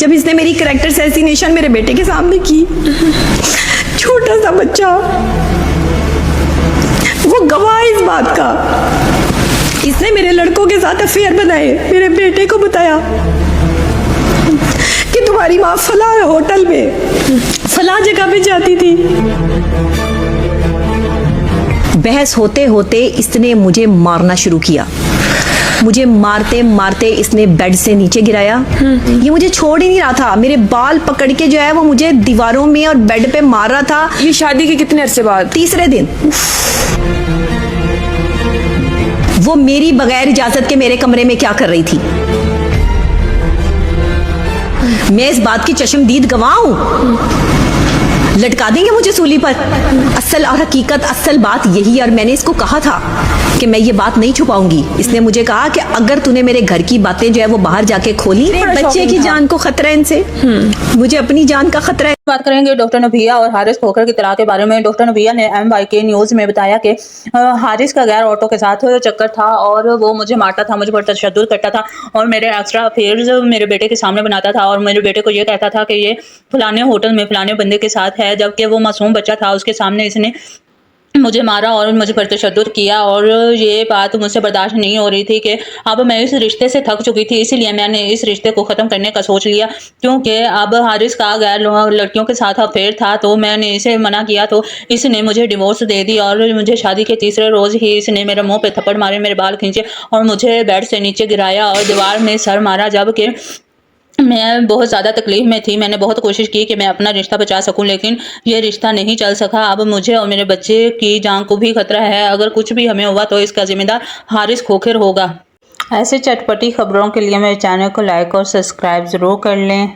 जब इसने मेरी कैरेक्टर असैसिनेशन मेरे बेटे के सामने की, छोटा सा बच्चा, वो गवाह है इस बात का। इसने मेरे लड़कों के साथ अफेयर बनाए, मेरे बेटे को बताया कि तुम्हारी माँ फला होटल में फला जगह पे जाती थी। बहस होते होते इसने मुझे मारना शुरू किया। मुझे मारते मारते इसने बेड से नीचे गिराया। ये मुझे छोड़ ही नहीं रहा था, मेरे बाल पकड़ के जो है वो मुझे दीवारों में और बेड पे मार रहा था। ये शादी के कितने अरसे बाद? तीसरे दिन। वो मेरी बगैर इजाजत के मेरे कमरे में क्या कर रही थी? मैं इस बात की चश्मदीद गवाह हूं। लटका देंगे मुझे सूली पर। असल और हकीकत, असल बात यही। और मैंने इसको कहा था कि मैं ये बात नहीं छुपाऊंगी। इसने मुझे कहा कि अगर तूने मेरे घर की बातें जो है वो बाहर जाके खोली, बच्चे की जान को खतरा है इनसे, मुझे अपनी जान का खतरा है। बात करेंगे डॉक्टर नबिया और हारिस खोखर की तलाक के बारे में। डॉक्टर नबिया ने MYK न्यूज़ में बताया कि हारिस का गैर औरतों के साथ चक्कर था और वो मुझे मारता था, मुझे पर तशद्दुद करता था और मेरे एक्स्ट्रा अफेयर्स मेरे बेटे के सामने बनाता था और मेरे बेटे को ये कहता था कि ये फलाने होटल में फलाने बंदे के साथ है, जबकि वो मासूम बच्चा था। उसके सामने इसने मुझे मारा और मुझे पर तशद्दुद किया और ये बात मुझसे बर्दाश्त नहीं हो रही थी कि अब मैं इस रिश्ते से थक चुकी थी। इसीलिए मैंने इस रिश्ते को ख़त्म करने का सोच लिया, क्योंकि अब हारिस का गैर लड़कियों के साथ अफेयर था। तो मैंने इसे मना किया तो इसने मुझे डिवोर्स दे दी और मुझे शादी के तीसरे रोज़ ही इसने मेरे मुंह पे थप्पड़ मारे, मेरे बाल खींचे और मुझे बेड से नीचे गिराया और दीवार में सर मारा। जबकि मैं बहुत ज़्यादा तकलीफ़ में थी। मैंने बहुत कोशिश की कि मैं अपना रिश्ता बचा सकूं, लेकिन ये रिश्ता नहीं चल सका। अब मुझे और मेरे बच्चे की जान को भी खतरा है। अगर कुछ भी हमें हुआ तो इसका जिम्मेदार हारिस खोखर होगा। ऐसे चटपटी खबरों के लिए मेरे चैनल को लाइक और सब्सक्राइब ज़रूर कर लें।